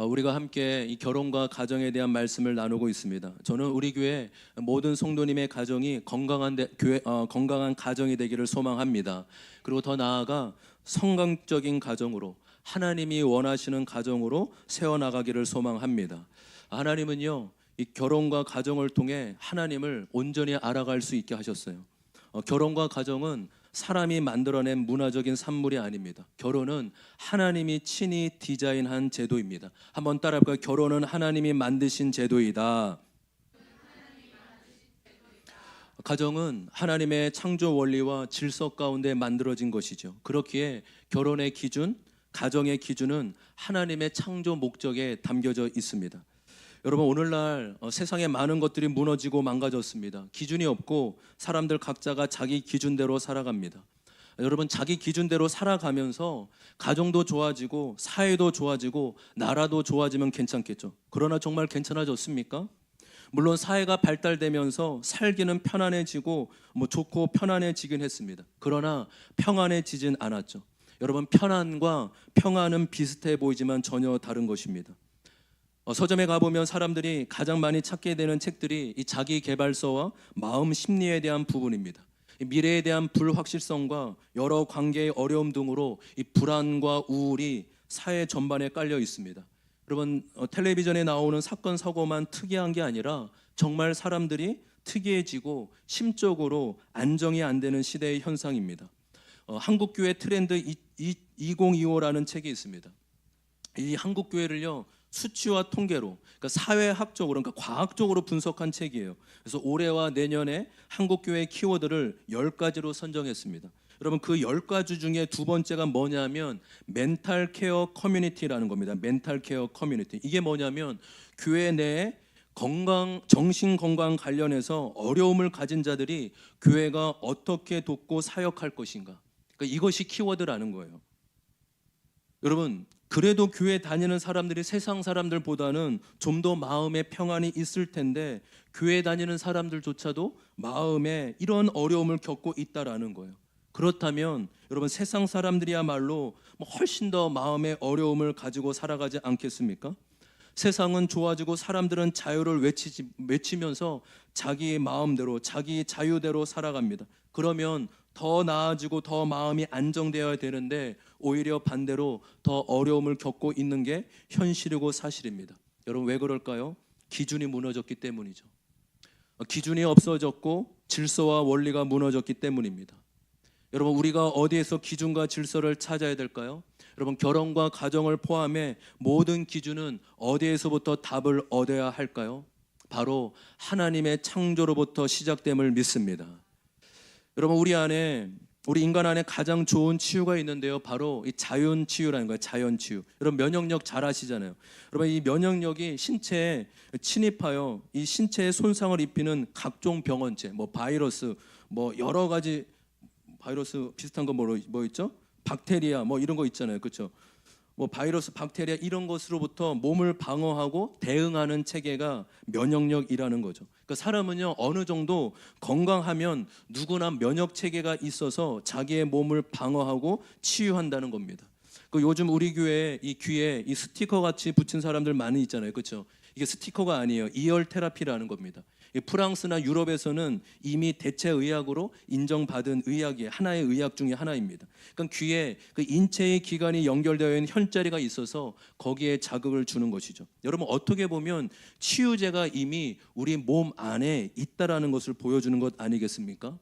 우리가 함께 이 결혼과 가정에 대한 말씀을 나누고 있습니다. 저는 우리 교회 모든 성도님의 가정이 건강한 가정이 되기를 소망합니다. 그리고 더 나아가 성경적인 가정으로 하나님이 원하시는 가정으로 세워나가기를 소망합니다. 하나님은요, 이 결혼과 가정을 통해 하나님을 온전히 알아갈 수 있게 하셨어요. 결혼과 가정은 사람이 만들어낸 문화적인 산물이 아닙니다. 결혼은 하나님이 친히 디자인한 제도입니다. 한번 따라해볼까요? 결혼은 하나님이 만드신 제도이다. 가정은 하나님의 창조 원리와 질서 가운데 만들어진 것이죠. 그렇기에 결혼의 기준, 가정의 기준은 하나님의 창조 목적에 담겨져 있습니다. 여러분, 오늘날 세상에 많은 것들이 무너지고 망가졌습니다. 기준이 없고 사람들 각자가 자기 기준대로 살아갑니다. 여러분, 자기 기준대로 살아가면서 가정도 좋아지고 사회도 좋아지고 나라도 좋아지면 괜찮겠죠. 그러나 정말 괜찮아졌습니까? 물론 사회가 발달되면서 살기는 편안해지고 좋고 편안해지긴 했습니다. 그러나 평안해지진 않았죠. 여러분, 편안과 평안은 비슷해 보이지만 전혀 다른 것입니다. 서점에 가보면 사람들이 가장 많이 찾게 되는 책들이 이 자기 개발서와 마음 심리에 대한 부분입니다. 미래에 대한 불확실성과 여러 관계의 어려움 등으로 이 불안과 우울이 사회 전반에 깔려 있습니다. 여러분, 텔레비전에 나오는 사건 사고만 특이한 게 아니라 정말 사람들이 특이해지고 심적으로 안정이 안 되는 시대의 현상입니다. 한국교회 트렌드 2025라는 책이 있습니다. 이 한국교회를요, 수치와 통계로, 그러니까 사회학적으로, 그러니까 과학적으로 분석한 책이에요. 그래서 올해와 내년에 한국교회 키워드를 10가지로 선정했습니다. 여러분, 그 10가지 중에 두 번째가 뭐냐면 멘탈 케어 커뮤니티라는 겁니다. 멘탈 케어 커뮤니티. 이게 뭐냐면 교회 내에 정신 건강 관련해서 어려움을 가진 자들이 교회가 어떻게 돕고 사역할 것인가. 그러니까 이것이 키워드라는 거예요. 여러분, 그래도 교회 다니는 사람들이 세상 사람들보다는 좀 더 마음에 평안이 있을 텐데 교회 다니는 사람들조차도 마음에 이런 어려움을 겪고 있다라는 거예요. 그렇다면 여러분, 세상 사람들이야말로 훨씬 더 마음의 어려움을 가지고 살아가지 않겠습니까? 세상은 좋아지고 사람들은 자유를 외치면서 자기 마음대로 자기 자유대로 살아갑니다. 그러면 더 나아지고 더 마음이 안정되어야 되는데 오히려 반대로 더 어려움을 겪고 있는 게 현실이고 사실입니다. 여러분, 왜 그럴까요? 기준이 무너졌기 때문이죠. 기준이 없어졌고 질서와 원리가 무너졌기 때문입니다. 여러분, 우리가 어디에서 기준과 질서를 찾아야 될까요? 여러분, 결혼과 가정을 포함해 모든 기준은 어디에서부터 답을 얻어야 할까요? 바로 하나님의 창조로부터 시작됨을 믿습니다. 여러분, 우리 인간 안에 가장 좋은 치유가 있는데요, 바로 이 자연 치유라는 거예요. 자연 치유. 여러분, 면역력 잘 아시잖아요. 여러분, 이 면역력이 신체에 침입하여 이 신체에 손상을 입히는 각종 병원체, 바이러스, 여러 가지 바이러스 비슷한 거 뭐 있죠? 박테리아 이런 거 있잖아요. 그렇죠? 바이러스, 박테리아 이런 것으로부터 몸을 방어하고 대응하는 체계가 면역력이라는 거죠. 그러니까 사람은요, 어느 정도 건강하면 누구나 면역 체계가 있어서 자기의 몸을 방어하고 치유한다는 겁니다. 요즘 우리 교회에 이 귀에 이 스티커 같이 붙인 사람들 많이 있잖아요. 그렇죠? 이게 스티커가 아니에요. 이열 테라피라는 겁니다. 프랑스나 유럽에서는 이미 대체 의학으로 인정받은 의학이 하나의 의학 중에 하나입니다. 그러니까 귀에 그 인체의 기관이 연결되어 있는 혈자리가 있어서 거기에 자극을 주는 것이죠. 여러분, 어떻게 보면 치유제가 이미 우리 몸 안에 있다라는 것을 보여주는 것 아니겠습니까?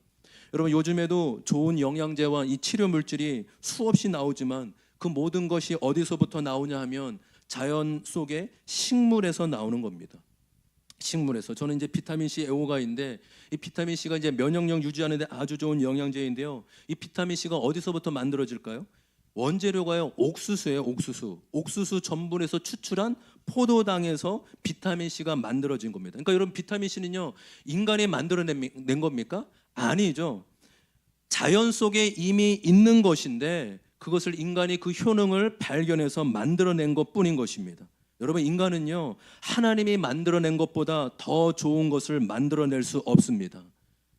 여러분, 요즘에도 좋은 영양제와 이 치료 물질이 수없이 나오지만 그 모든 것이 어디서부터 나오냐 하면 자연 속의 식물에서 나오는 겁니다. 식물에서. 저는 이제 비타민 C 애호가인데 이 비타민 C가 이제 면역력 유지하는 데 아주 좋은 영양제인데요. 이 비타민 C가 어디서부터 만들어질까요? 원재료가요, 옥수수예요. 옥수수 전분에서 추출한 포도당에서 비타민 C가 만들어진 겁니다. 그러니까 여러분, 비타민 C는요, 인간이 만들어낸 겁니까? 아니죠. 자연 속에 이미 있는 것인데 그것을 인간이 그 효능을 발견해서 만들어낸 것뿐인 것입니다. 여러분, 인간은요, 하나님이 만들어낸 것보다 더 좋은 것을 만들어낼 수 없습니다.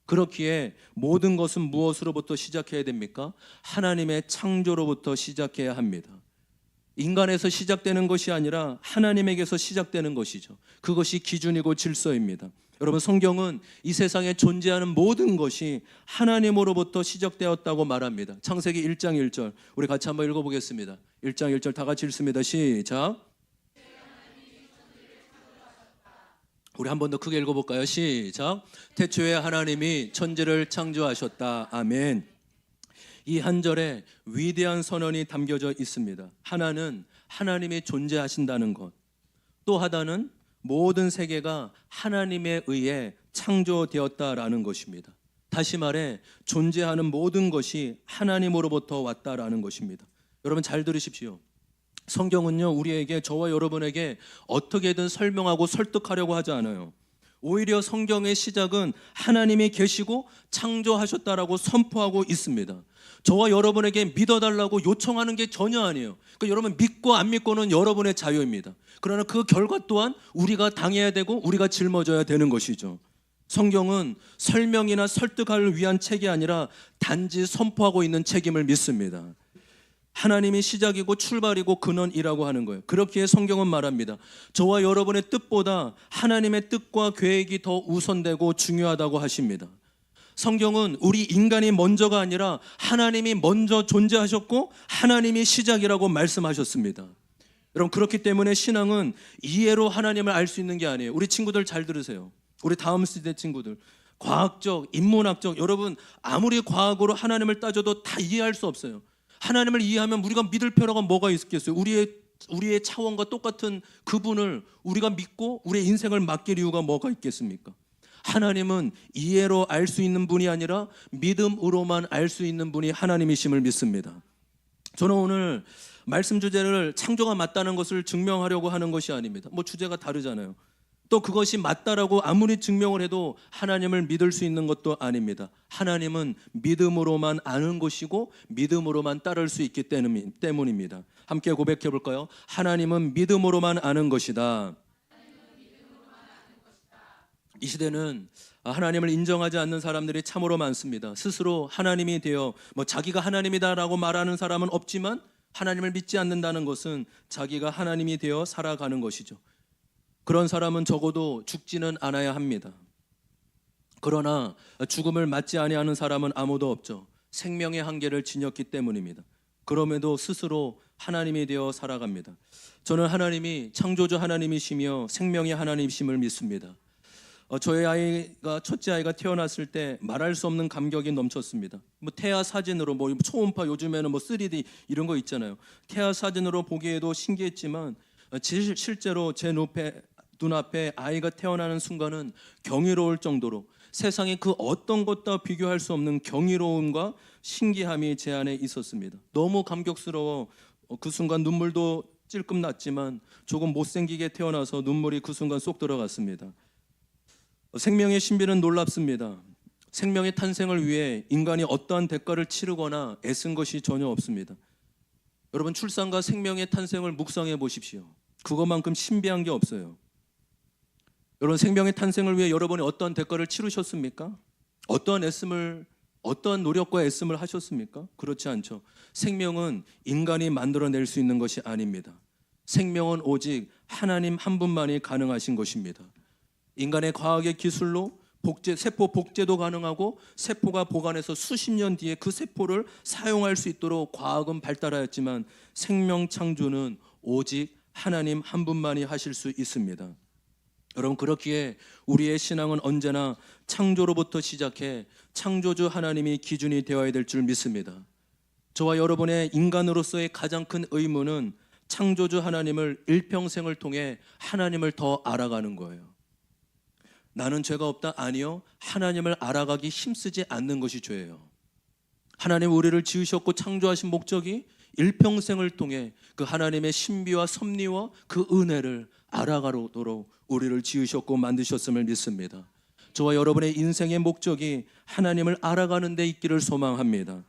그렇기에 모든 것은 무엇으로부터 시작해야 됩니까? 하나님의 창조로부터 시작해야 합니다. 인간에서 시작되는 것이 아니라 하나님에게서 시작되는 것이죠. 그것이 기준이고 질서입니다. 여러분, 성경은 이 세상에 존재하는 모든 것이 하나님으로부터 시작되었다고 말합니다. 창세기 1장 1절 우리 같이 한번 읽어보겠습니다. 1장 1절 다 같이 읽습니다. 시작. 우리 한 번 더 크게 읽어볼까요? 시작. 태초에 하나님이 천지를 창조하셨다. 아멘. 이 한 절에 위대한 선언이 담겨져 있습니다. 하나는 하나님이 존재하신다는 것, 또 하나는 모든 세계가 하나님에 의해 창조되었다라는 것입니다. 다시 말해 존재하는 모든 것이 하나님으로부터 왔다라는 것입니다. 여러분 잘 들으십시오. 성경은요, 우리에게, 저와 여러분에게 어떻게든 설명하고 설득하려고 하지 않아요. 오히려 성경의 시작은 하나님이 계시고 창조하셨다라고 선포하고 있습니다. 저와 여러분에게 믿어달라고 요청하는 게 전혀 아니에요. 그러니까 여러분 믿고 안 믿고는 여러분의 자유입니다. 그러나 그 결과 또한 우리가 당해야 되고 우리가 짊어져야 되는 것이죠. 성경은 설명이나 설득을 위한 책이 아니라 단지 선포하고 있는 책임을 믿습니다. 하나님이 시작이고 출발이고 근원이라고 하는 거예요. 그렇기에 성경은 말합니다. 저와 여러분의 뜻보다 하나님의 뜻과 계획이 더 우선되고 중요하다고 하십니다. 성경은 우리 인간이 먼저가 아니라 하나님이 먼저 존재하셨고 하나님이 시작이라고 말씀하셨습니다. 여러분, 그렇기 때문에 신앙은 이해로 하나님을 알 수 있는 게 아니에요. 우리 친구들 잘 들으세요. 우리 다음 세대 친구들, 과학적, 인문학적, 여러분 아무리 과학으로 하나님을 따져도 다 이해할 수 없어요. 하나님을 이해하면 우리가 믿을 필요가 뭐가 있겠어요? 우리의 차원과 똑같은 그분을 우리가 믿고 우리의 인생을 맡길 이유가 뭐가 있겠습니까? 하나님은 이해로 알 수 있는 분이 아니라 믿음으로만 알 수 있는 분이 하나님이심을 믿습니다. 저는 오늘 말씀 주제를 창조가 맞다는 것을 증명하려고 하는 것이 아닙니다. 주제가 다르잖아요. 또 그것이 맞다라고 아무리 증명을 해도 하나님을 믿을 수 있는 것도 아닙니다. 하나님은 믿음으로만 아는 것이고 믿음으로만 따를 수 있기 때문입니다. 함께 고백해 볼까요? 하나님은 믿음으로만 아는 것이다. 이 시대는 하나님을 인정하지 않는 사람들이 참으로 많습니다. 스스로 하나님이 되어 자기가 하나님이다라고 말하는 사람은 없지만 하나님을 믿지 않는다는 것은 자기가 하나님이 되어 살아가는 것이죠. 그런 사람은 적어도 죽지는 않아야 합니다. 그러나 죽음을 맞지 아니하는 사람은 아무도 없죠. 생명의 한계를 지녔기 때문입니다. 그럼에도 스스로 하나님이 되어 살아갑니다. 저는 하나님이 창조주 하나님이시며 생명의 하나님이심을 믿습니다. 저의 첫째 아이가 태어났을 때 말할 수 없는 감격이 넘쳤습니다. 태아 사진으로 초음파, 요즘에는 3D 이런 거 있잖아요. 태아 사진으로 보기에도 신기했지만 실제로 제 눈앞에 아이가 태어나는 순간은 경이로울 정도로 세상의 그 어떤 것과 비교할 수 없는 경이로움과 신기함이 제 안에 있었습니다. 너무 감격스러워 그 순간 눈물도 찔끔 났지만 조금 못생기게 태어나서 눈물이 그 순간 쏙 들어갔습니다. 생명의 신비는 놀랍습니다. 생명의 탄생을 위해 인간이 어떠한 대가를 치르거나 애쓴 것이 전혀 없습니다. 여러분, 출산과 생명의 탄생을 묵상해 보십시오. 그것만큼 신비한 게 없어요. 여러분, 생명의 탄생을 위해 여러분이 어떠한 대가를 치르셨습니까? 어떠한 노력과 애씀을 하셨습니까? 그렇지 않죠. 생명은 인간이 만들어낼 수 있는 것이 아닙니다. 생명은 오직 하나님 한 분만이 가능하신 것입니다. 인간의 과학의 기술로 세포 복제도 가능하고 세포가 보관해서 수십 년 뒤에 그 세포를 사용할 수 있도록 과학은 발달하였지만 생명 창조는 오직 하나님 한 분만이 하실 수 있습니다. 여러분, 그렇기에 우리의 신앙은 언제나 창조로부터 시작해 창조주 하나님이 기준이 되어야 될 줄 믿습니다. 저와 여러분의 인간으로서의 가장 큰 의무는 창조주 하나님을 일평생을 통해 하나님을 더 알아가는 거예요. 나는 죄가 없다? 아니요. 하나님을 알아가기 힘쓰지 않는 것이 죄예요. 하나님 우리를 지으셨고 창조하신 목적이 일평생을 통해 그 하나님의 신비와 섭리와 그 은혜를 알아가도록 우리를 지으셨고 만드셨음을 믿습니다. 저와 여러분의 인생의 목적이 하나님을 알아가는 데 있기를 소망합니다.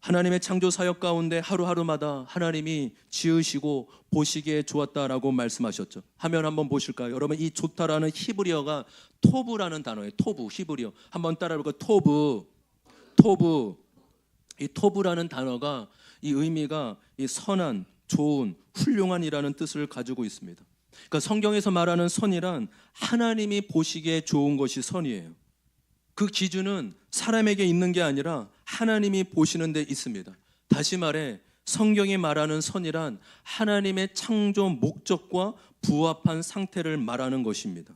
하나님의 창조 사역 가운데 하루하루마다 하나님이 지으시고 보시기에 좋았다라고 말씀하셨죠. 화면 한번 보실까요? 여러분, 이 좋다라는 히브리어가 토브라는 단어예요. 토브, 히브리어. 한번 따라해볼까요? 토브. 이 토브라는 단어가 이 의미가 이 선한, 좋은, 훌륭한이라는 뜻을 가지고 있습니다. 그러니까 성경에서 말하는 선이란 하나님이 보시기에 좋은 것이 선이에요. 그 기준은 사람에게 있는 게 아니라 하나님이 보시는 데 있습니다. 다시 말해 성경이 말하는 선이란 하나님의 창조 목적과 부합한 상태를 말하는 것입니다.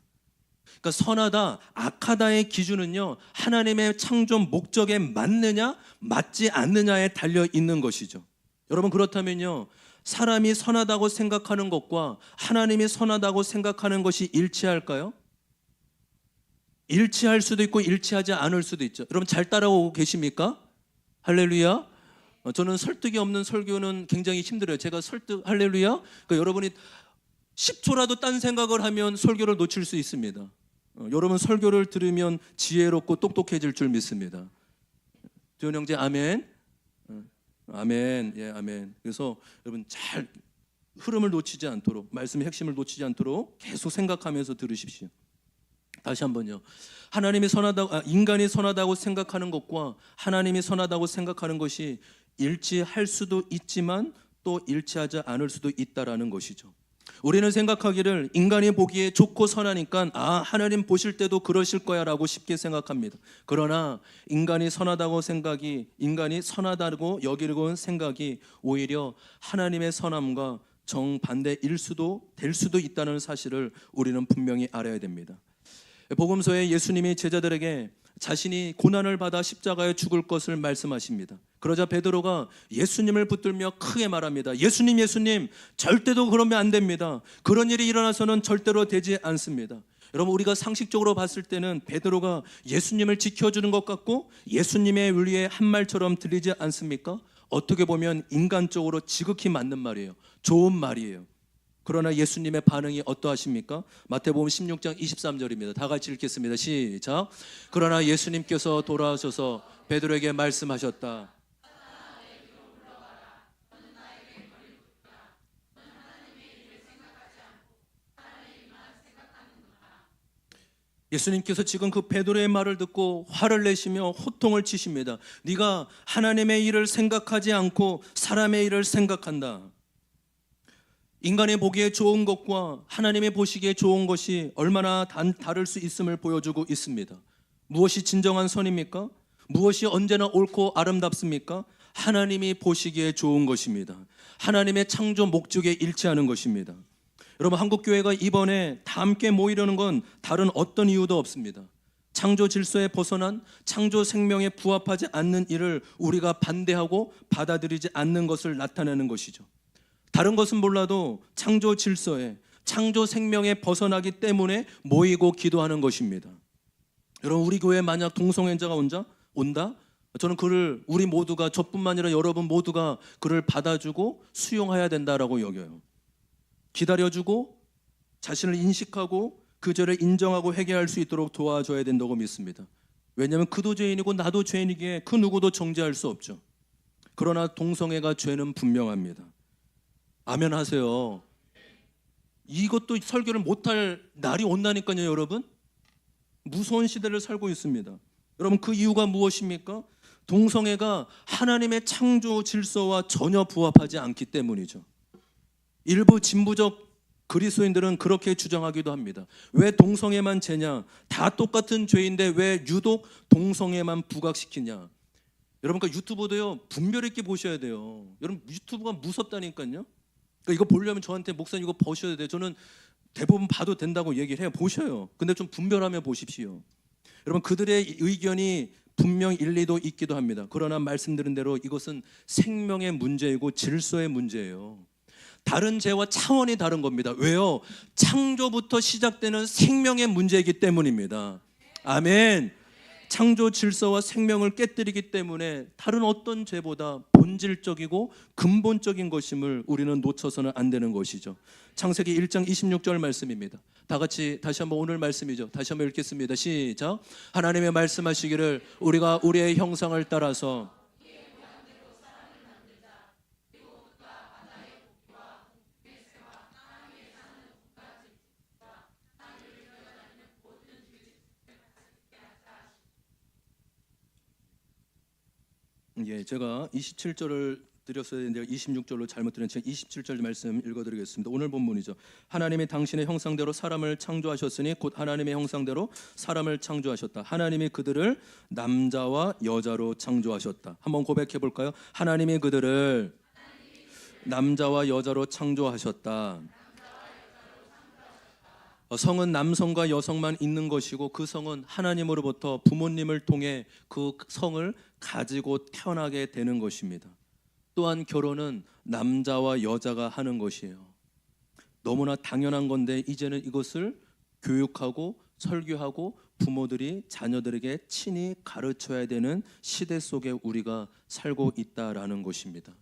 그러니까 선하다, 악하다의 기준은요, 하나님의 창조 목적에 맞느냐, 맞지 않느냐에 달려 있는 것이죠. 여러분, 그렇다면요, 사람이 선하다고 생각하는 것과 하나님이 선하다고 생각하는 것이 일치할까요? 일치할 수도 있고 일치하지 않을 수도 있죠. 여러분, 잘 따라오고 계십니까? 할렐루야. 저는 설득이 없는 설교는 굉장히 힘들어요. 제가 할렐루야. 그러니까 여러분이 10초라도 딴 생각을 하면 설교를 놓칠 수 있습니다. 여러분 설교를 들으면 지혜롭고 똑똑해질 줄 믿습니다. 조현 형제 아멘. 아멘. 예, 아멘. 그래서 여러분 잘 흐름을 놓치지 않도록, 말씀의 핵심을 놓치지 않도록 계속 생각하면서 들으십시오. 다시 한번요. 인간이 선하다고 생각하는 것과 하나님이 선하다고 생각하는 것이 일치할 수도 있지만 또 일치하지 않을 수도 있다라는 것이죠. 우리는 생각하기를 인간이 보기에 좋고 선하니까 하나님 보실 때도 그러실 거야 라고 쉽게 생각합니다. 그러나 인간이 선하다고 여기는 생각이 오히려 하나님의 선함과 정반대일 수도 될 수도 있다는 사실을 우리는 분명히 알아야 됩니다. 복음서에 예수님이 제자들에게 자신이 고난을 받아 십자가에 죽을 것을 말씀하십니다. 그러자 베드로가 예수님을 붙들며 크게 말합니다. 예수님, 예수님, 절대로 그러면 안 됩니다. 그런 일이 일어나서는 절대로 되지 않습니다. 여러분, 우리가 상식적으로 봤을 때는 베드로가 예수님을 지켜주는 것 같고 예수님의 윤리의 한 말처럼 들리지 않습니까? 어떻게 보면 인간적으로 지극히 맞는 말이에요. 좋은 말이에요. 그러나 예수님의 반응이 어떠하십니까? 마태복음 16장 23절입니다. 다 같이 읽겠습니다. 시작. 그러나 예수님께서 돌아오셔서 베드로에게 말씀하셨다. 예수님께서 지금 그 베드로의 말을 듣고 화를 내시며 호통을 치십니다. 네가 하나님의 일을 생각하지 않고 사람의 일을 생각한다. 인간이 보기에 좋은 것과 하나님이 보시기에 좋은 것이 얼마나 다를 수 있음을 보여주고 있습니다. 무엇이 진정한 선입니까? 무엇이 언제나 옳고 아름답습니까? 하나님이 보시기에 좋은 것입니다. 하나님의 창조 목적에 일치하는 것입니다. 여러분, 한국교회가 이번에 다 함께 모이려는 건 다른 어떤 이유도 없습니다. 창조 질서에 벗어난 창조 생명에 부합하지 않는 일을 우리가 반대하고 받아들이지 않는 것을 나타내는 것이죠. 다른 것은 몰라도 창조 질서에, 창조 생명에 벗어나기 때문에 모이고 기도하는 것입니다. 여러분, 우리 교회에 만약 동성애자가 온다? 저는 우리 모두가, 저뿐만 아니라 여러분 모두가 그를 받아주고 수용해야 된다라고 여겨요. 기다려주고 자신을 인식하고 그 죄를 인정하고 회개할 수 있도록 도와줘야 된다고 믿습니다. 왜냐하면 그도 죄인이고 나도 죄인이기에 그 누구도 정죄할 수 없죠. 그러나 동성애가 죄는 분명합니다. 아멘 하세요. 이것도 설교를 못할 날이 온다니까요, 여러분. 무서운 시대를 살고 있습니다. 여러분, 그 이유가 무엇입니까? 동성애가 하나님의 창조 질서와 전혀 부합하지 않기 때문이죠. 일부 진보적 그리스도인들은 그렇게 주장하기도 합니다. 왜 동성애만 죄냐? 다 똑같은 죄인데 왜 유독 동성애만 부각시키냐? 여러분, 그 유튜브도요, 분별 있게 보셔야 돼요. 여러분, 유튜브가 무섭다니까요. 그러니까 이거 보려면 저한테 목사님 이거 보셔야 돼요. 저는 대부분 봐도 된다고 얘기를 해요. 보셔요. 근데 좀 분별하며 보십시오. 여러분, 그들의 의견이 분명 일리도 있기도 합니다. 그러나 말씀드린 대로 이것은 생명의 문제이고 질서의 문제예요. 다른 죄와 차원이 다른 겁니다. 왜요? 창조부터 시작되는 생명의 문제이기 때문입니다. 아멘. 창조 질서와 생명을 깨뜨리기 때문에 다른 어떤 죄보다 본질적이고 근본적인 것임을 우리는 놓쳐서는 안 되는 것이죠. 창세기 1장 26절 말씀입니다. 다 같이 다시 한번 오늘 말씀이죠. 다시 한번 읽겠습니다. 시작. 하나님의 말씀하시기를 우리가 우리의 형상을 따라서 제가 27절을 드렸어야 되는데 26절로 잘못 드렸는데 27절 말씀 읽어드리겠습니다. 오늘 본문이죠. 하나님이 당신의 형상대로 사람을 창조하셨으니 곧 하나님의 형상대로 사람을 창조하셨다. 하나님이 그들을 남자와 여자로 창조하셨다. 한번 고백해 볼까요? 하나님이 그들을 남자와 여자로 창조하셨다. 성은 남성과 여성만 있는 것이고 그 성은 하나님으로부터 부모님을 통해 그 성을 가지고 태어나게 되는 것입니다. 또한 결혼은 남자와 여자가 하는 것이에요. 너무나 당연한 건데 이제는 이것을 교육하고 설교하고 부모들이 자녀들에게 친히 가르쳐야 되는 시대 속에 우리가 살고 있다라는 것입니다.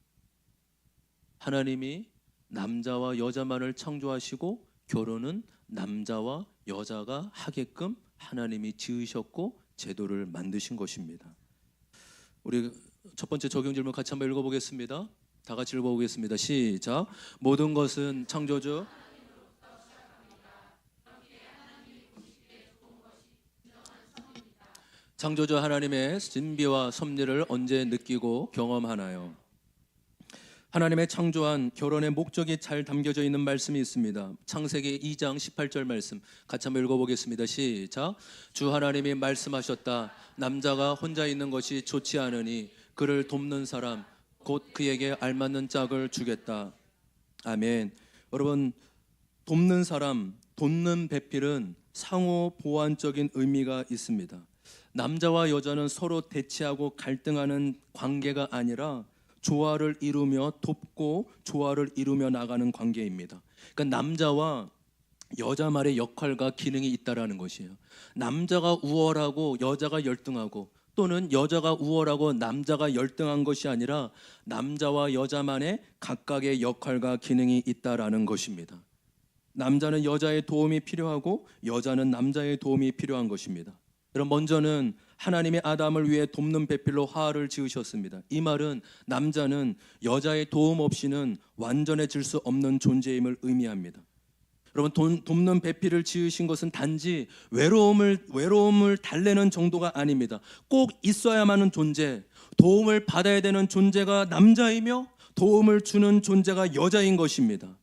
하나님이 남자와 여자만을 창조하시고 결혼은 남자와 여자가 하게끔 하나님이 지으셨고 제도를 만드신 것입니다. 우리 첫 번째 적용 질문 같이 한번 읽어보겠습니다. 다 같이 읽어보겠습니다. 시작. 모든 것은 창조주 창조주 하나님의 진비와 섭리를 언제 느끼고 경험하나요? 하나님의 창조한 결혼의 목적이 잘 담겨져 있는 말씀이 있습니다. 창세기 2장 18절 말씀 같이 한번 읽어보겠습니다. 시작. 주 하나님이 말씀하셨다. 남자가 혼자 있는 것이 좋지 않으니 그를 돕는 사람 곧 그에게 알맞는 짝을 주겠다. 아멘. 여러분, 돕는 사람, 돕는 배필은 상호 보완적인 의미가 있습니다. 남자와 여자는 서로 대치하고 갈등하는 관계가 아니라 조화를 이루며 돕고 조화를 이루며 나가는 관계입니다. 그러니까 남자와 여자만의 역할과 기능이 있다라는 것이에요. 남자가 우월하고 여자가 열등하고 또는 여자가 우월하고 남자가 열등한 것이 아니라 남자와 여자만의 각각의 역할과 기능이 있다라는 것입니다. 남자는 여자의 도움이 필요하고 여자는 남자의 도움이 필요한 것입니다. 여러분, 먼저는 하나님이 아담을 위해 돕는 배필로 화를 지으셨습니다. 이 말은 남자는 여자의 도움 없이는 완전해질 수 없는 존재임을 의미합니다. 여러분, 돕는 배필을 지으신 것은 단지 외로움을 달래는 정도가 아닙니다. 꼭 있어야만 하는 존재, 도움을 받아야 되는 존재가 남자이며 도움을 주는 존재가 여자인 것입니다.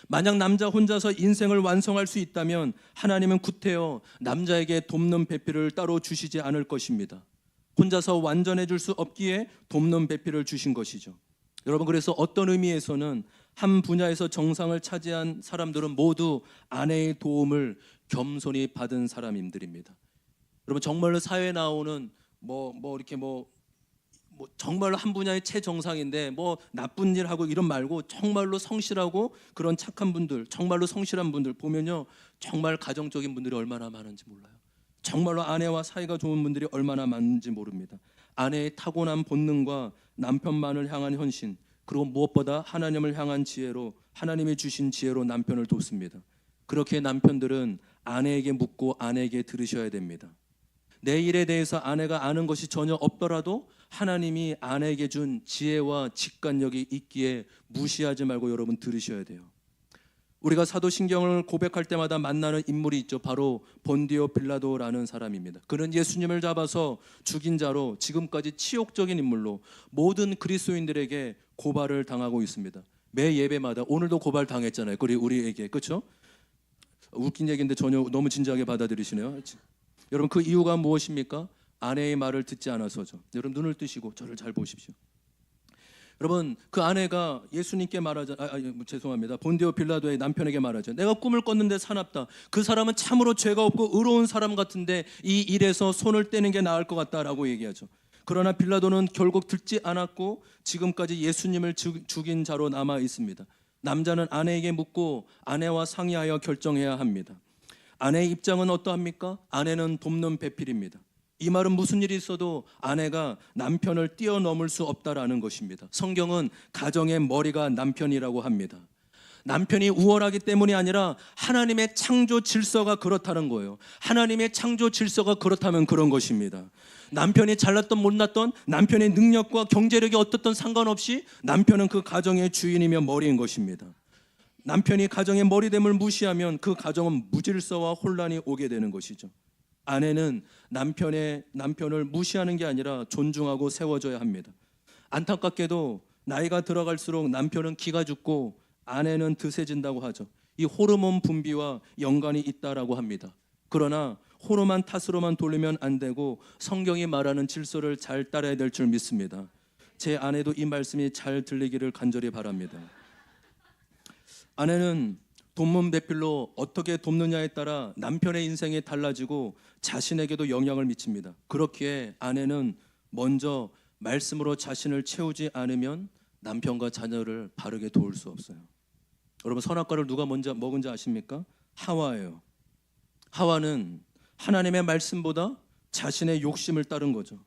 만약 남자 혼자서 인생을 완성할 수 있다면 하나님은 구태여 남자에게 돕는 배필을 따로 주시지 않을 것입니다. 혼자서 완전해질 수 없기에 돕는 배필을 주신 것이죠. 여러분, 그래서 어떤 의미에서는 한 분야에서 정상을 차지한 사람들은 모두 아내의 도움을 겸손히 받은 사람들입니다. 여러분, 정말로 사회에 나오는 이렇게 정말로 한 분야의 최정상인데 나쁜 일 하고 이런 말고 정말로 성실하고 그런 착한 분들, 정말로 성실한 분들 보면요, 정말 가정적인 분들이 얼마나 많은지 몰라요. 정말로 아내와 사이가 좋은 분들이 얼마나 많은지 모릅니다. 아내의 타고난 본능과 남편만을 향한 헌신, 그리고 무엇보다 하나님을 향한 지혜로, 하나님이 주신 지혜로 남편을 돕습니다. 그렇게 남편들은 아내에게 묻고 아내에게 들으셔야 됩니다. 내 일에 대해서 아내가 아는 것이 전혀 없더라도 하나님이 아내에게 준 지혜와 직관력이 있기에 무시하지 말고 여러분 들으셔야 돼요. 우리가 사도신경을 고백할 때마다 만나는 인물이 있죠. 바로 본디오 빌라도라는 사람입니다. 그는 예수님을 잡아서 죽인 자로 지금까지 치욕적인 인물로 모든 그리스도인들에게 고발을 당하고 있습니다. 매 예배마다 오늘도 고발 당했잖아요. 우리에게, 그렇죠? 웃긴 얘기인데 전혀 너무 진지하게 받아들이시네요. 여러분, 그 이유가 무엇입니까? 아내의 말을 듣지 않아서죠. 여러분, 눈을 뜨시고 저를 잘 보십시오. 여러분, 그 아내가 예수님께 말하자, 죄송합니다. 본디오 빌라도의 남편에게 말하죠. 내가 꿈을 꿨는데 사납다. 그 사람은 참으로 죄가 없고 의로운 사람 같은데 이 일에서 손을 떼는 게 나을 것 같다라고 얘기하죠. 그러나 빌라도는 결국 듣지 않았고 지금까지 예수님을 죽인 자로 남아 있습니다. 남자는 아내에게 묻고 아내와 상의하여 결정해야 합니다. 아내의 입장은 어떠합니까? 아내는 돕는 배필입니다. 이 말은 무슨 일이 있어도 아내가 남편을 뛰어넘을 수 없다라는 것입니다. 성경은 가정의 머리가 남편이라고 합니다. 남편이 우월하기 때문이 아니라 하나님의 창조 질서가 그렇다는 거예요. 하나님의 창조 질서가 그렇다면 그런 것입니다. 남편이 잘났던 못났던, 남편의 능력과 경제력이 어떻든 상관없이 남편은 그 가정의 주인이며 머리인 것입니다. 남편이 가정의 머리됨을 무시하면 그 가정은 무질서와 혼란이 오게 되는 것이죠. 아내는 남편을 무시하는 게 아니라 존중하고 세워줘야 합니다. 안타깝게도 나이가 들어갈수록 남편은 기가 죽고 아내는 드세진다고 하죠. 이 호르몬 분비와 연관이 있다라고 합니다. 그러나 호르몬 탓으로만 돌리면 안 되고 성경이 말하는 질서를 잘 따라야 될 줄 믿습니다. 제 아내도 이 말씀이 잘 들리기를 간절히 바랍니다. 아내는 돕는 배필로 어떻게 돕느냐에 따라 남편의 인생이 달라지고 자신에게도 영향을 미칩니다. 그렇기에 아내는 먼저 말씀으로 자신을 채우지 않으면 남편과 자녀를 바르게 도울 수 없어요. 여러분, 선악과를 누가 먼저 먹은지 아십니까? 하와예요. 하와는 하나님의 말씀보다 자신의 욕심을 따른 거죠.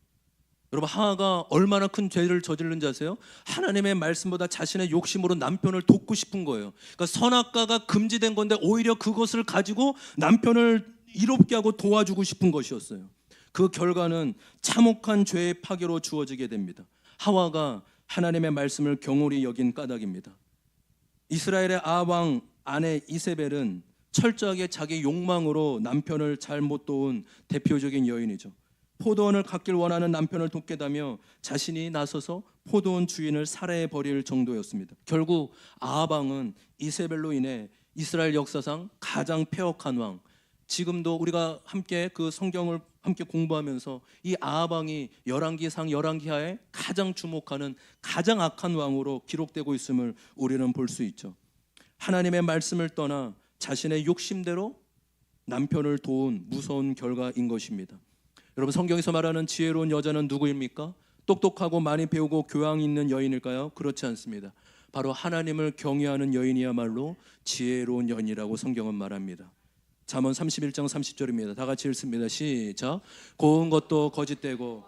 여러분, 하와가 얼마나 큰 죄를 저지른지 아세요? 하나님의 말씀보다 자신의 욕심으로 남편을 돕고 싶은 거예요. 그러니까 선악과가 금지된 건데 오히려 그것을 가지고 남편을 이롭게 하고 도와주고 싶은 것이었어요. 그 결과는 참혹한 죄의 파괴로 주어지게 됩니다. 하와가 하나님의 말씀을 경홀히 여긴 까닭입니다. 이스라엘의 아왕 아내 이세벨은 철저하게 자기 욕망으로 남편을 잘 못 도운 대표적인 여인이죠. 포도원을 갖길 원하는 남편을 돕겠다며 자신이 나서서 포도원 주인을 살해해 버릴 정도였습니다. 결국 아합 왕은 이세벨로 인해 이스라엘 역사상 가장 패역한 왕, 지금도 우리가 함께 그 성경을 함께 공부하면서 이 아합 왕이 열왕기상 열왕기하에 가장 주목하는 가장 악한 왕으로 기록되고 있음을 우리는 볼 수 있죠. 하나님의 말씀을 떠나 자신의 욕심대로 남편을 도운 무서운 결과인 것입니다. 여러분, 성경에서 말하는 지혜로운 여자는 누구입니까? 똑똑하고 많이 배우고 교양 있는 여인일까요? 그렇지 않습니다. 바로 하나님을 경외하는 여인이야말로 지혜로운 여인이라고 성경은 말합니다. 잠언 31장 30절입니다. 다 같이 읽습니다. 시작. 고운 것도 거짓되고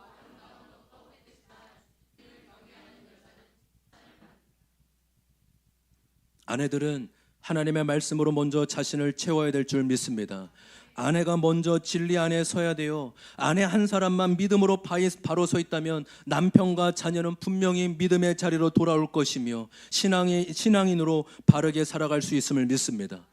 아내들은 하나님의 말씀으로 먼저 자신을 채워야 될 줄 믿습니다. 아내가 먼저 진리 안에 서야 돼요. 아내 한 사람만 믿음으로 바로 서 있다면 남편과 자녀는 분명히 믿음의 자리로 돌아올 것이며 신앙인으로 바르게 살아갈 수 있음을 믿습니다.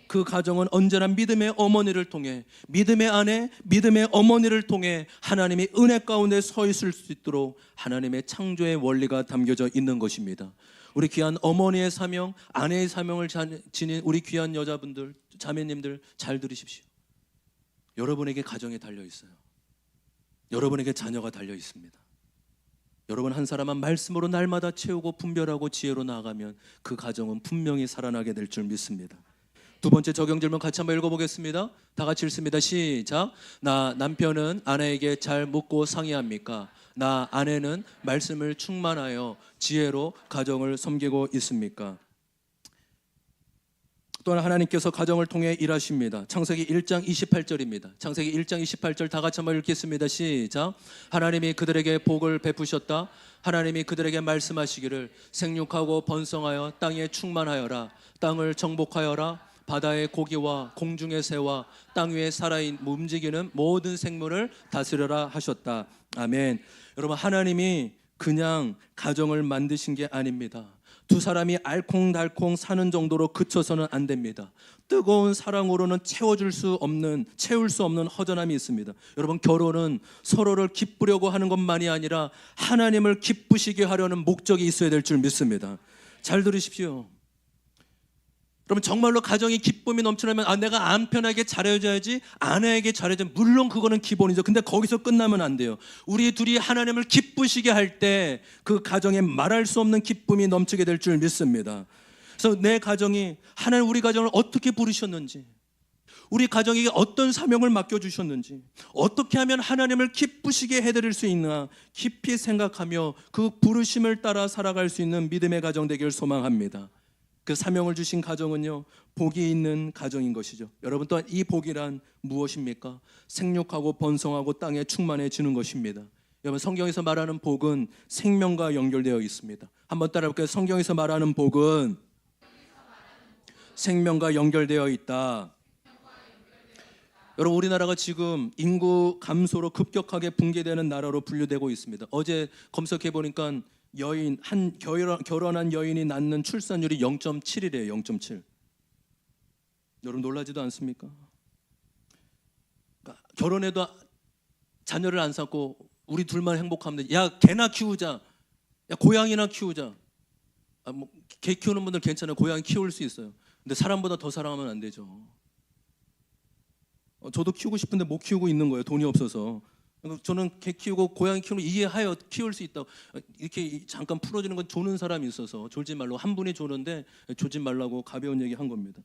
그 가정은 언제나 믿음의 어머니를 통해, 믿음의 아내, 믿음의 어머니를 통해 하나님이 은혜 가운데 서 있을 수 있도록 하나님의 창조의 원리가 담겨져 있는 것입니다. 우리 귀한 어머니의 사명, 아내의 사명을 지닌 우리 귀한 여자분들, 자매님들 잘 들으십시오. 여러분에게 가정이 달려 있어요. 여러분에게 자녀가 달려 있습니다. 여러분 한 사람만 말씀으로 날마다 채우고 분별하고 지혜로 나아가면 그 가정은 분명히 살아나게 될 줄 믿습니다. 두 번째 적용 질문 같이 한번 읽어보겠습니다. 다 같이 읽습니다. 시작. 나 남편은 아내에게 잘 묻고 상의합니까? 나 아내는 말씀을 충만하여 지혜로 가정을 섬기고 있습니까? 또한 하나님께서 가정을 통해 일하십니다. 창세기 1장 28절입니다. 창세기 1장 28절 다 같이 한번 읽겠습니다. 시작. 하나님이 그들에게 복을 베푸셨다. 하나님이 그들에게 말씀하시기를 생육하고 번성하여 땅에 충만하여라. 땅을 정복하여라. 바다의 고기와 공중의 새와 땅 위에 움직이는 모든 생물을 다스려라 하셨다. 아멘. 여러분, 하나님이 그냥 가정을 만드신 게 아닙니다. 두 사람이 알콩달콩 사는 정도로 그쳐서는 안 됩니다. 뜨거운 사랑으로는 채울 수 없는 허전함이 있습니다. 여러분, 결혼은 서로를 기쁘려고 하는 것만이 아니라 하나님을 기쁘시게 하려는 목적이 있어야 될 줄 믿습니다. 잘 들으십시오. 그러면 정말로 가정이 기쁨이 넘치려면 내가 남편에게 잘해줘야지, 아내에게 잘해줘야지. 물론 그거는 기본이죠. 근데 거기서 끝나면 안 돼요. 우리 둘이 하나님을 기쁘시게 할 때 그 가정에 말할 수 없는 기쁨이 넘치게 될 줄 믿습니다. 그래서 내 가정이 하나님 우리 가정을 어떻게 부르셨는지, 우리 가정에게 어떤 사명을 맡겨주셨는지, 어떻게 하면 하나님을 기쁘시게 해드릴 수 있나 깊이 생각하며 그 부르심을 따라 살아갈 수 있는 믿음의 가정 되기를 소망합니다. 그 사명을 주신 가정은요, 복이 있는 가정인 것이죠. 여러분, 또한 이 복이란 무엇입니까? 생육하고 번성하고 땅에 충만해지는 것입니다. 여러분, 성경에서 말하는 복은 생명과 연결되어 있습니다. 한번 따라해볼게요. 성경에서 말하는 복은 생명과 연결되어 있다. 여러분, 우리나라가 지금 인구 감소로 급격하게 붕괴되는 나라로 분류되고 있습니다. 어제 검색해 보니까 결혼한 여인이 낳는 출산율이 0.7이래요. 0.7. 여러분 놀라지도 않습니까? 그러니까 결혼해도 자녀를 안 낳고 우리 둘만 행복하면 돼. 야, 개나 키우자. 야, 고양이나 키우자. 개 키우는 분들 괜찮아요. 고양이 키울 수 있어요. 근데 사람보다 더 사랑하면 안 되죠. 저도 키우고 싶은데 못 키우고 있는 거예요. 돈이 없어서. 저는 개 키우고 고양이 키우는 이해하여 키울 수 있다고. 이렇게 잠깐 풀어주는 건 조는 사람이 있어서 졸지 말라고, 한 분이 조는데 조지 말라고 가벼운 얘기 한 겁니다.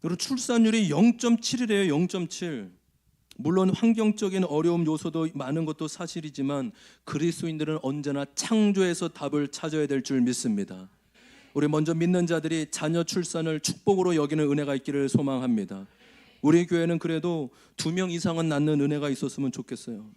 그리고 출산율이 0.7이래요. 0.7. 물론 환경적인 어려움 요소도 많은 것도 사실이지만 그리스도인들은 언제나 창조에서 답을 찾아야 될 줄 믿습니다. 우리 먼저 믿는 자들이 자녀 출산을 축복으로 여기는 은혜가 있기를 소망합니다. 우리 교회는 그래도 2명 이상은 낳는 은혜가 있었으면 좋겠어요.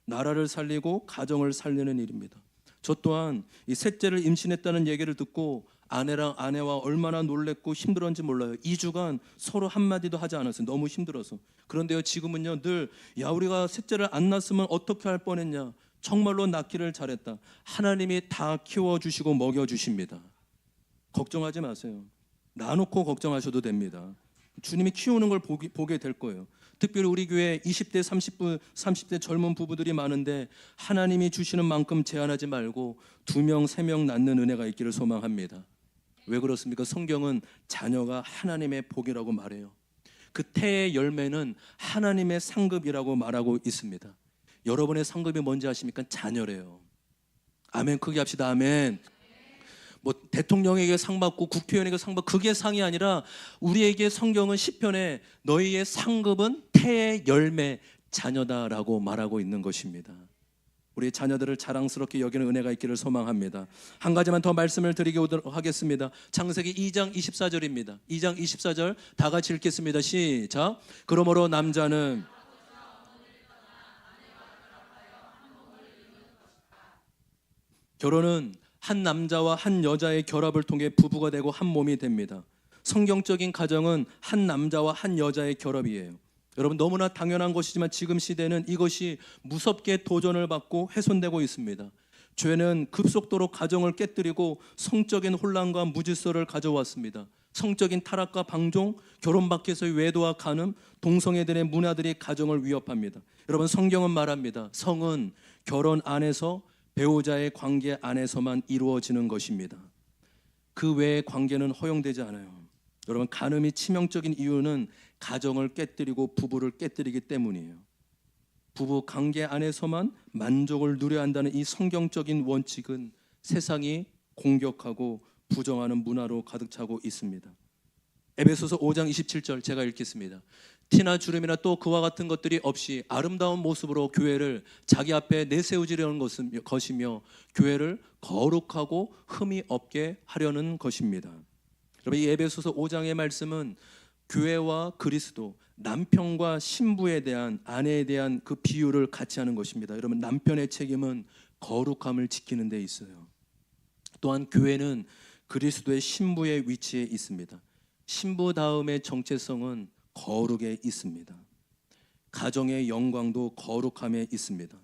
나라를 살리고 가정을 살리는 일입니다. 저 또한 이 셋째를 임신했다는 얘기를 듣고 아내와 얼마나 놀랬고 힘들었는지 몰라요. 2주간 서로 한마디도 하지 않았어요. 너무 힘들어서. 그런데요, 지금은요, 늘 우리가 셋째를 안 낳았으면 어떻게 할 뻔했냐. 정말로 낳기를 잘했다. 하나님이 다 키워주시고 먹여주십니다. 걱정하지 마세요. 놔놓고 걱정하셔도 됩니다. 주님이 키우는 걸 보게 될 거예요. 특별히 우리 교회 20대 30대 젊은 부부들이 많은데 하나님이 주시는 만큼 제한하지 말고 2명 3명 낳는 은혜가 있기를 소망합니다. 왜 그렇습니까? 성경은 자녀가 하나님의 복이라고 말해요. 그 태의 열매는 하나님의 상급이라고 말하고 있습니다. 여러분의 상급이 뭔지 아십니까? 자녀래요. 아멘. 크게 합시다. 아멘. 대통령에게 상 받고 국회의원에게 상 받고 그게 상이 아니라 우리에게 성경은 시편에 너희의 상급은 태의 열매 자녀다라고 말하고 있는 것입니다. 우리 자녀들을 자랑스럽게 여기는 은혜가 있기를 소망합니다. 한 가지만 더 말씀을 드리도록 하겠습니다. 창세기 2장 24절입니다. 2장 24절 다 같이 읽겠습니다. 시작. 그러므로 남자는 결혼은 한 남자와 한 여자의 결합을 통해 부부가 되고 한 몸이 됩니다. 성경적인 가정은 한 남자와 한 여자의 결합이에요. 여러분, 너무나 당연한 것이지만 지금 시대는 이것이 무섭게 도전을 받고 훼손되고 있습니다. 죄는 급속도로 가정을 깨뜨리고 성적인 혼란과 무질서를 가져왔습니다. 성적인 타락과 방종, 결혼 밖에서의 외도와 간음, 동성애들의 문화들이 가정을 위협합니다. 여러분, 성경은 말합니다. 성은 결혼 안에서 배우자의 관계 안에서만 이루어지는 것입니다. 그 외의 관계는 허용되지 않아요. 여러분, 간음이 치명적인 이유는 가정을 깨뜨리고 부부를 깨뜨리기 때문이에요. 부부 관계 안에서만 만족을 누려야 한다는 이 성경적인 원칙은 세상이 공격하고 부정하는 문화로 가득 차고 있습니다. 에베소서 5장 27절 제가 읽겠습니다. 티나 주름이나 또 그와 같은 것들이 없이 아름다운 모습으로 교회를 자기 앞에 내세우지려는 것이며 교회를 거룩하고 흠이 없게 하려는 것입니다. 여러분, 이 에베소서 5장의 말씀은 교회와 그리스도, 남편과 신부에 대한, 아내에 대한 그 비유를 같이 하는 것입니다. 여러분, 남편의 책임은 거룩함을 지키는 데 있어요. 또한 교회는 그리스도의 신부의 위치에 있습니다. 신부 다음의 정체성은 거룩에 있습니다. 가정의 영광도 거룩함에 있습니다.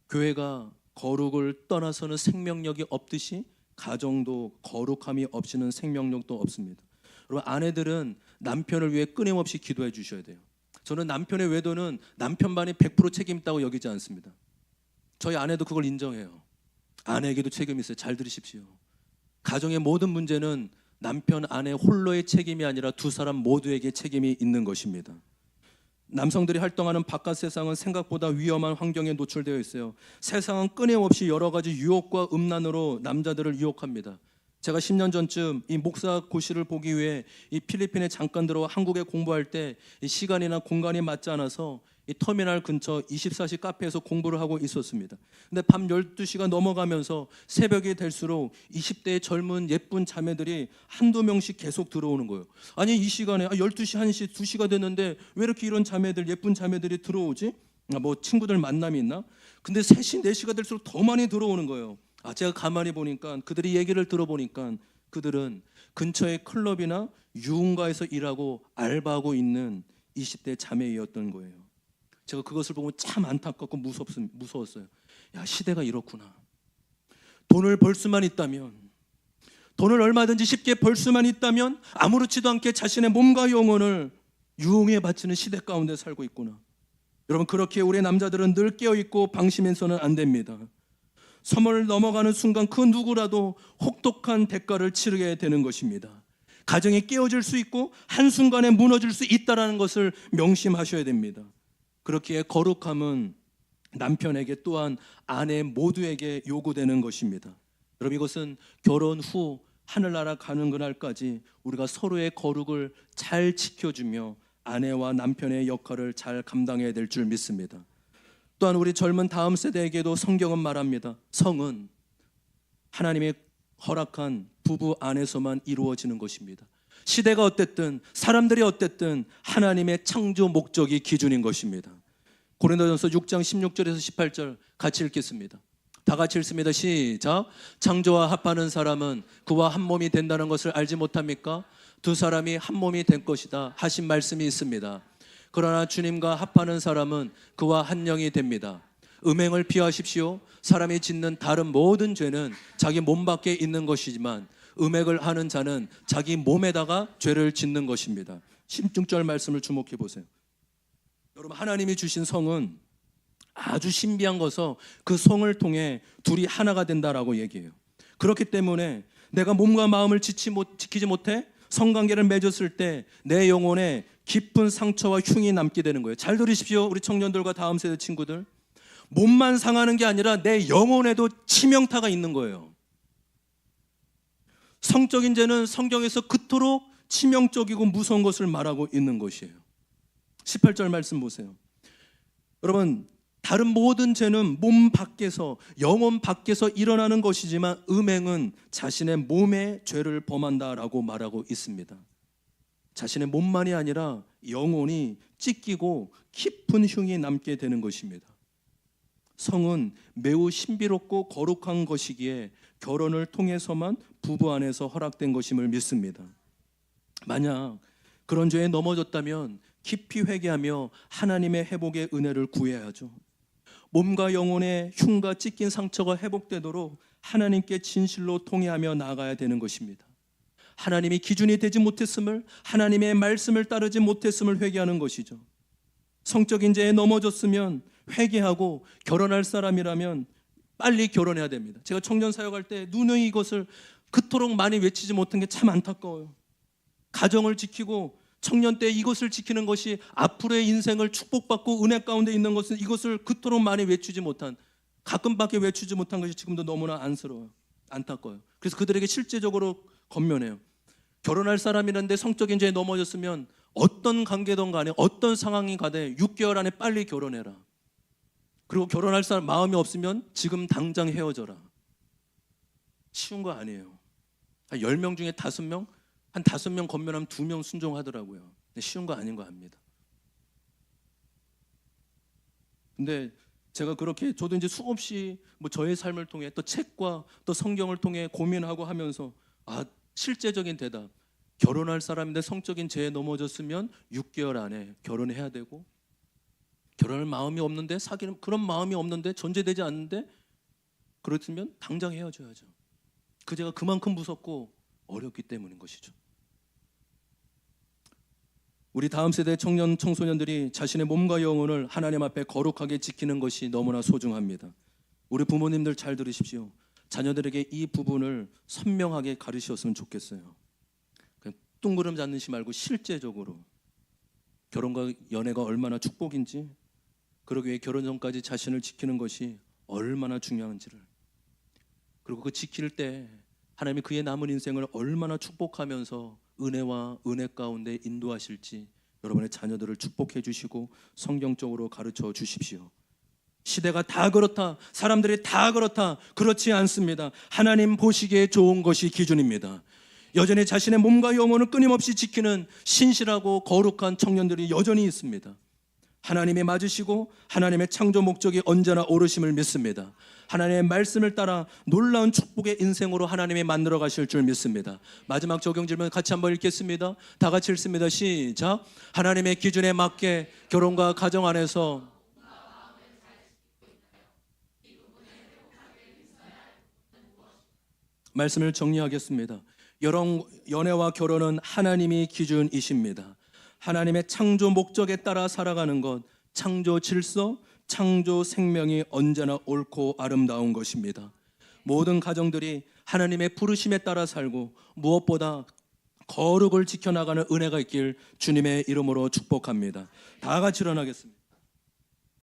교회가 거룩을 떠나서는 생명력이 없듯이 가정도 거룩함이 없이는 생명력도 없습니다. 여러분, 아내들은 남편을 위해 끊임없이 기도해 주셔야 돼요. 저는 남편의 외도는 남편만이 100% 책임 있다고 여기지 않습니다. 저희 아내도 그걸 인정해요. 아내에게도 책임이 있어요. 잘 들으십시오. 가정의 모든 문제는 남편, 아내 홀로의 책임이 아니라 두 사람 모두에게 책임이 있는 것입니다. 남성들이 활동하는 바깥 세상은 생각보다 위험한 환경에 노출되어 있어요. 세상은 끊임없이 여러 가지 유혹과 음란으로 남자들을 유혹합니다. 제가 10년 전쯤 이 목사 고시를 보기 위해 이 필리핀에 잠깐 들어와 한국에 공부할 때 이 시간이나 공간이 맞지 않아서 이 터미널 근처 24시 카페에서 공부를 하고 있었습니다. 근데 밤 12시가 넘어가면서 새벽이 될수록 20대의 젊은 예쁜 자매들이 한두 명씩 계속 들어오는 거예요. 아니, 이 시간에 12시, 1시, 2시가 됐는데 왜 이렇게 이런 자매들, 예쁜 자매들이 들어오지? 뭐 친구들 만남이 있나? 근데 3시, 4시가 될수록 더 많이 들어오는 거예요. 제가 가만히 보니까, 그들이 얘기를 들어보니까 그들은 근처의 클럽이나 유흥가에서 일하고 알바하고 있는 20대 자매였던 거예요. 제가 그것을 보고 참 안타깝고 무서웠어요. 야, 시대가 이렇구나. 돈을 벌 수만 있다면, 돈을 얼마든지 쉽게 벌 수만 있다면 아무렇지도 않게 자신의 몸과 영혼을 유흥에 바치는 시대 가운데 살고 있구나. 여러분, 그렇게 우리 남자들은 늘 깨어있고 방심해서는 안 됩니다. 섬을 넘어가는 순간 그 누구라도 혹독한 대가를 치르게 되는 것입니다. 가정이 깨어질 수 있고 한순간에 무너질 수 있다는 것을 명심하셔야 됩니다. 그렇기에 거룩함은 남편에게 또한 아내 모두에게 요구되는 것입니다. 여러분, 이것은 결혼 후 하늘나라 가는 그날까지 우리가 서로의 거룩을 잘 지켜주며 아내와 남편의 역할을 잘 감당해야 될 줄 믿습니다. 또한 우리 젊은 다음 세대에게도 성경은 말합니다. 성은 하나님의 허락한 부부 안에서만 이루어지는 것입니다. 시대가 어땠든 사람들이 어땠든 하나님의 창조 목적이 기준인 것입니다. 고린도전서 6장 16절에서 18절 같이 읽겠습니다. 다 같이 읽습니다. 시작. 창조와 합하는 사람은 그와 한 몸이 된다는 것을 알지 못합니까? 두 사람이 한 몸이 된 것이다 하신 말씀이 있습니다. 그러나 주님과 합하는 사람은 그와 한 영이 됩니다. 음행을 피하십시오. 사람이 짓는 다른 모든 죄는 자기 몸 밖에 있는 것이지만 음행을 하는 자는 자기 몸에다가 죄를 짓는 것입니다. 16절 말씀을 주목해 보세요. 여러분, 하나님이 주신 성은 아주 신비한 것서 그 성을 통해 둘이 하나가 된다라고 얘기해요. 그렇기 때문에 내가 몸과 마음을 지키지 못해 성관계를 맺었을 때 내 영혼에 깊은 상처와 흉이 남게 되는 거예요. 잘 들으십시오, 우리 청년들과 다음 세대 친구들. 몸만 상하는 게 아니라 내 영혼에도 치명타가 있는 거예요. 성적인 죄는 성경에서 그토록 치명적이고 무서운 것을 말하고 있는 것이에요. 18절 말씀 보세요. 여러분, 다른 모든 죄는 몸 밖에서, 영혼 밖에서 일어나는 것이지만 음행은 자신의 몸에 죄를 범한다라고 말하고 있습니다. 자신의 몸만이 아니라 영혼이 찢기고 깊은 흉이 남게 되는 것입니다. 성은 매우 신비롭고 거룩한 것이기에 결혼을 통해서만 부부 안에서 허락된 것임을 믿습니다. 만약 그런 죄에 넘어졌다면 깊이 회개하며 하나님의 회복의 은혜를 구해야 하죠. 몸과 영혼의 흉과 찢긴 상처가 회복되도록 하나님께 진실로 통회하며 나아가야 되는 것입니다. 하나님이 기준이 되지 못했음을, 하나님의 말씀을 따르지 못했음을 회개하는 것이죠. 성적인 죄에 넘어졌으면 회개하고 결혼할 사람이라면 빨리 결혼해야 됩니다. 제가 청년 사역할 때 누누이 이것을 그토록 많이 외치지 못한 게 참 안타까워요. 가정을 지키고 청년 때 이것을 지키는 것이 앞으로의 인생을 축복받고 은혜 가운데 있는 것은 이것을 그토록 많이 외치지 못한, 가끔밖에 외치지 못한 것이 지금도 너무나 안쓰러워요. 안타까워요. 그래서 그들에게 실제적으로 권면해요. 결혼할 사람이란데 성적인 죄에 넘어졌으면 어떤 관계든 간에 어떤 상황이 가되 6개월 안에 빨리 결혼해라. 그리고 결혼할 사람 마음이 없으면 지금 당장 헤어져라. 쉬운 거 아니에요. 한 10명 중에 5명, 한 5명 권면하면 2명 순종하더라고요. 근데 쉬운 거 아닌 거 압니다. 근데 제가 그렇게 저도 이제 수없이 저의 삶을 통해 또 책과 또 성경을 통해 고민하고 하면서 실제적인 대답, 결혼할 사람인데 성적인 죄에 넘어졌으면 6개월 안에 결혼해야 되고, 결혼할 마음이 없는데, 사귀는 그런 마음이 없는데, 존재되지 않는데, 그렇다면 당장 헤어져야죠. 그 죄가 그만큼 무섭고 어렵기 때문인 것이죠. 우리 다음 세대 청년 청소년들이 자신의 몸과 영혼을 하나님 앞에 거룩하게 지키는 것이 너무나 소중합니다. 우리 부모님들 잘 들으십시오. 자녀들에게 이 부분을 선명하게 가르치셨으면 좋겠어요. 그냥 뚱그름 잡는지 말고 실제적으로 결혼과 연애가 얼마나 축복인지, 그러기 위해 결혼 전까지 자신을 지키는 것이 얼마나 중요한지를, 그리고 그 지킬 때 하나님이 그의 남은 인생을 얼마나 축복하면서 은혜와 은혜 가운데 인도하실지 여러분의 자녀들을 축복해 주시고 성경적으로 가르쳐 주십시오. 시대가 다 그렇다, 사람들이 다 그렇다, 그렇지 않습니다. 하나님 보시기에 좋은 것이 기준입니다. 여전히 자신의 몸과 영혼을 끊임없이 지키는 신실하고 거룩한 청년들이 여전히 있습니다. 하나님이 맞으시고 하나님의 창조 목적이 언제나 옳으심을 믿습니다. 하나님의 말씀을 따라 놀라운 축복의 인생으로 하나님이 만들어 가실 줄 믿습니다. 마지막 적용 질문 같이 한번 읽겠습니다. 다 같이 읽습니다. 시작. 하나님의 기준에 맞게 결혼과 가정 안에서 말씀을 정리하겠습니다. 연애와 결혼은 하나님이 기준이십니다. 하나님의 창조 목적에 따라 살아가는 것, 창조 질서, 창조 생명이 언제나 옳고 아름다운 것입니다. 모든 가정들이 하나님의 부르심에 따라 살고 무엇보다 거룩을 지켜나가는 은혜가 있길 주님의 이름으로 축복합니다. 다 같이 일어나겠습니다.